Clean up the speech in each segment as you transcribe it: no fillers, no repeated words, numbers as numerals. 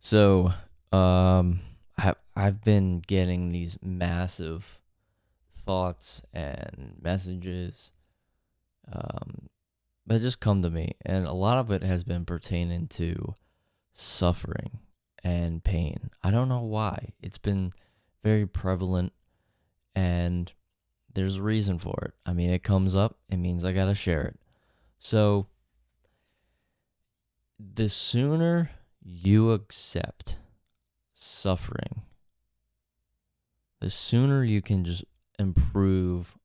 So, I've been getting these massive thoughts and messages um, that just come to me, and a lot of it has been pertaining to suffering and pain. I don't know why. It's been very prevalent, and there's a reason for it. I mean, it comes up, it means I gotta share it. So, the sooner you accept suffering, the sooner you can just improve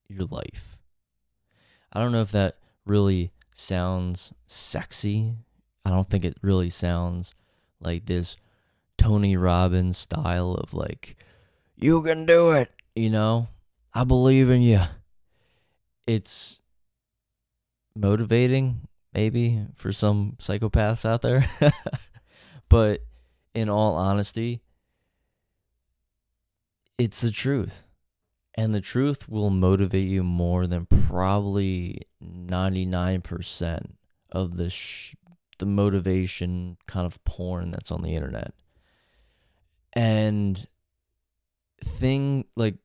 your life. I don't know if that really sounds sexy. I don't think it really sounds like this Tony Robbins style of like, you can do it, you know? I believe in you. It's motivating, maybe, for some psychopaths out there. But in all honesty, it's the truth. And the truth will motivate you more than probably 99% of the motivation kind of porn that's on the internet. And thing like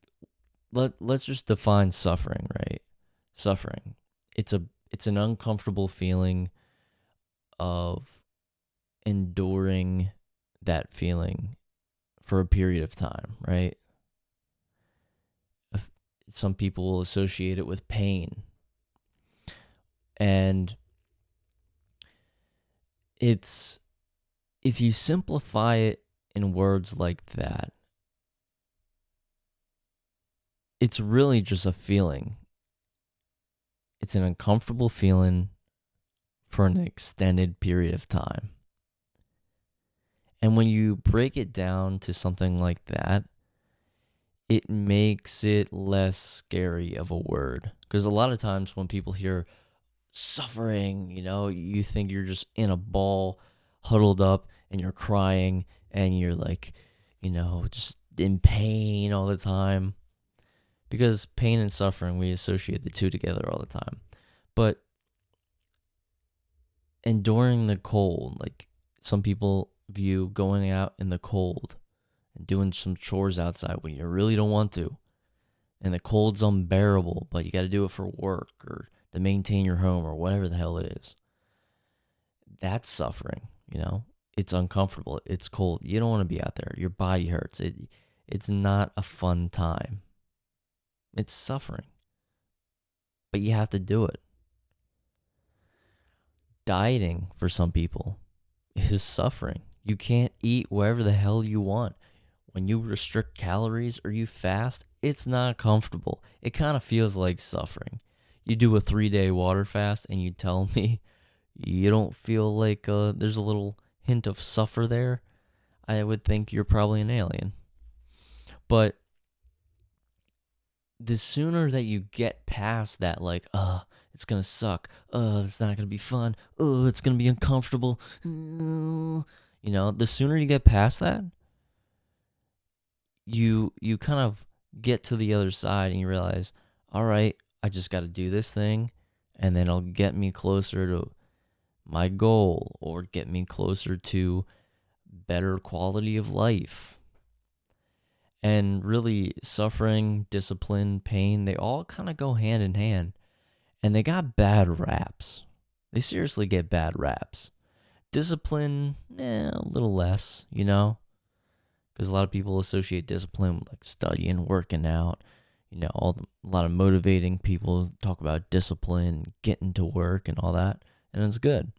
let's just define suffering, right? Suffering. It's an uncomfortable feeling of enduring that feeling for a period of time, right? Some people will associate it with pain. And it's, if you simplify it in words like that, it's really just a feeling. It's an uncomfortable feeling for an extended period of time. And when you break it down to something like that, it makes it less scary of a word. Because a lot of times when people hear suffering, you think you're just in a ball, huddled up, and you're crying, and you're like, just in pain all the time. Because pain and suffering, we associate the two together all the time. But enduring the cold, like some people view going out in the cold and doing some chores outside when you really don't want to, and the cold's unbearable, but you got to do it for work or to maintain your home or whatever the hell it is. That's suffering. It's uncomfortable. It's cold. You don't want to be out there. Your body hurts. It's not a fun time. It's suffering. But you have to do it. Dieting for some people is suffering. You can't eat wherever the hell you want. When you restrict calories or you fast, it's not comfortable. It kind of feels like suffering. You do a 3-day water fast and you tell me you don't feel like there's a little hint of suffer there, I would think you're probably an alien. But the sooner that you get past that, like, it's gonna suck, it's not gonna be fun, it's gonna be uncomfortable, the sooner you get past that, you kind of get to the other side and you realize, all right, I just got to do this thing, and then it'll get me closer to my goal or get me closer to better quality of life. And really, suffering, discipline, pain, they all kind of go hand in hand. And they got bad raps. They seriously get bad raps. Discipline, a little less, because a lot of people associate discipline with like studying, working out. A lot of motivating people talk about discipline, getting to work, and all that, and it's good.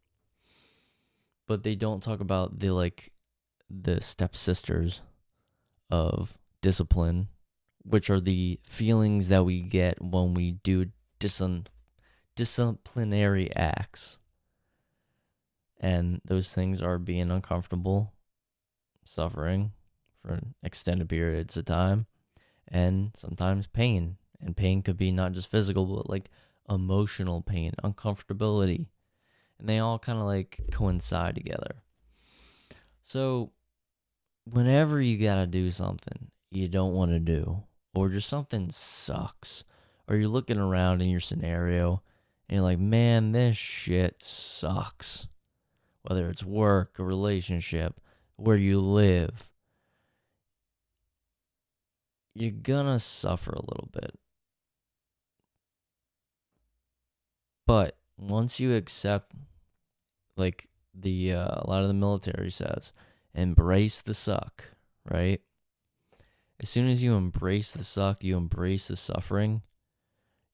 But they don't talk about the stepsisters of discipline, which are the feelings that we get when we do disciplinary acts. And those things are being uncomfortable, suffering for extended periods of time, and sometimes pain. And pain could be not just physical, but like emotional pain, uncomfortability. And they all kind of like coincide together. So whenever you gotta do something you don't want to do, or just something sucks, or you're looking around in your scenario and you're like, man, this shit sucks. whether it's work, a relationship, where you live, you're gonna suffer a little bit. But once you accept, like a lot of the military says, embrace the suck, right? As soon as you embrace the suck, you embrace the suffering,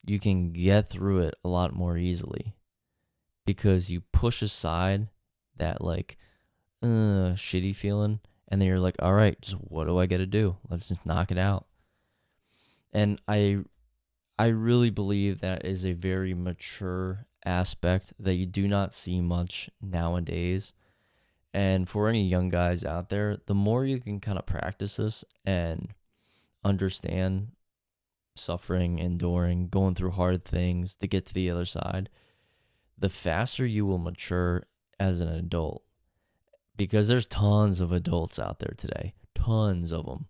you can get through it a lot more easily because you push aside that like shitty feeling, and then you're like, all right, just what do I got to do? Let's just knock it out. And I really believe that is a very mature aspect that you do not see much nowadays. And for any young guys out there, the more you can kind of practice this and understand suffering, enduring, going through hard things to get to the other side, the faster you will mature as an adult. Because there's tons of adults out there today, tons of them,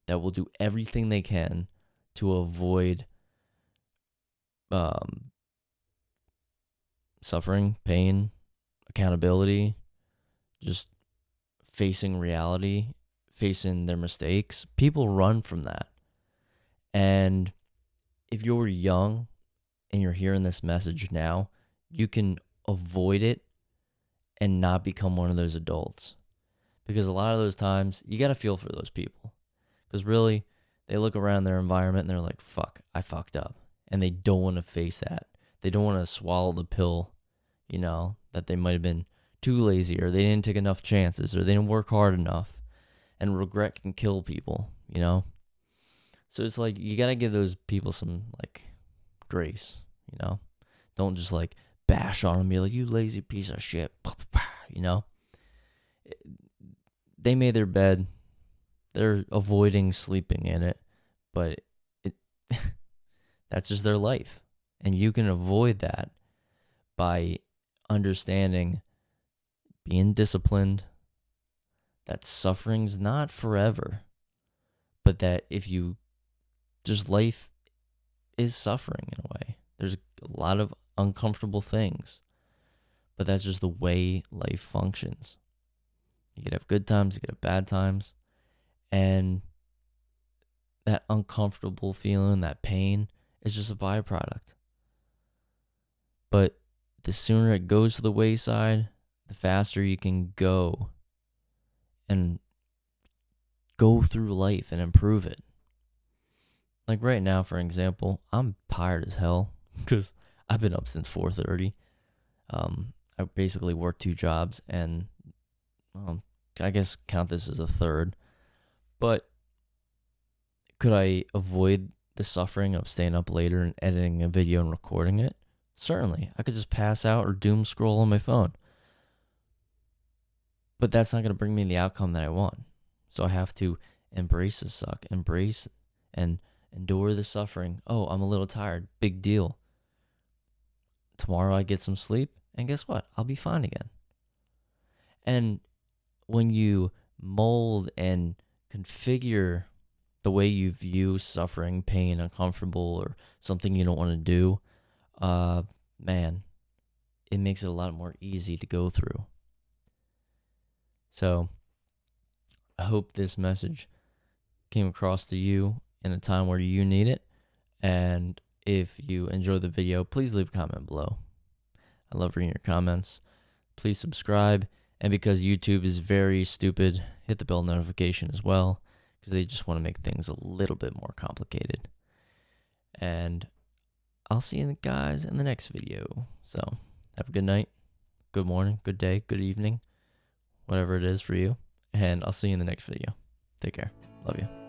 that will do everything they can to avoid suffering, pain, accountability, just facing reality, facing their mistakes. People run from that. And if you're young and you're hearing this message now, you can avoid it and not become one of those adults. Because a lot of those times, you got to feel for those people. Because really, they look around their environment and they're like, fuck, I fucked up. And they don't want to face that. They don't want to swallow the pill, that they might have been too lazy, or they didn't take enough chances, or they didn't work hard enough. And regret can kill people, So it's like, you got to give those people some, grace, Don't just, bash on them, be like, you lazy piece of shit, They made their bed. They're avoiding sleeping in it, but that's just their life. And you can avoid that by understanding, being disciplined, that suffering's not forever, but that life is suffering in a way. There's a lot of uncomfortable things, but that's just the way life functions. You could have good times, you could have bad times, and that uncomfortable feeling, that pain, is just a byproduct. But the sooner it goes to the wayside, the faster you can go and go through life and improve it. Like right now, for example, I'm tired as hell because I've been up since 4:30. I basically work 2 jobs, and I guess count this as a third. But could I avoid the suffering of staying up later and editing a video and recording it? Certainly. I could just pass out or doom scroll on my phone. But that's not going to bring me the outcome that I want. So I have to embrace the suck, embrace and endure the suffering. Oh, I'm a little tired. Big deal. Tomorrow I get some sleep, and guess what? I'll be fine again. And when you mold and configure the way you view suffering, pain, uncomfortable, or something you don't want to do, man, it makes it a lot more easy to go through. So I hope this message came across to you in a time where you need it. And if you enjoyed the video, please leave a comment below. I love reading your comments. Please subscribe. And because YouTube is very stupid, hit the bell notification as well, because they just want to make things a little bit more complicated. And I'll see you guys in the next video. So have a good night, good morning, good day, good evening, whatever it is for you. And I'll see you in the next video. Take care. Love you.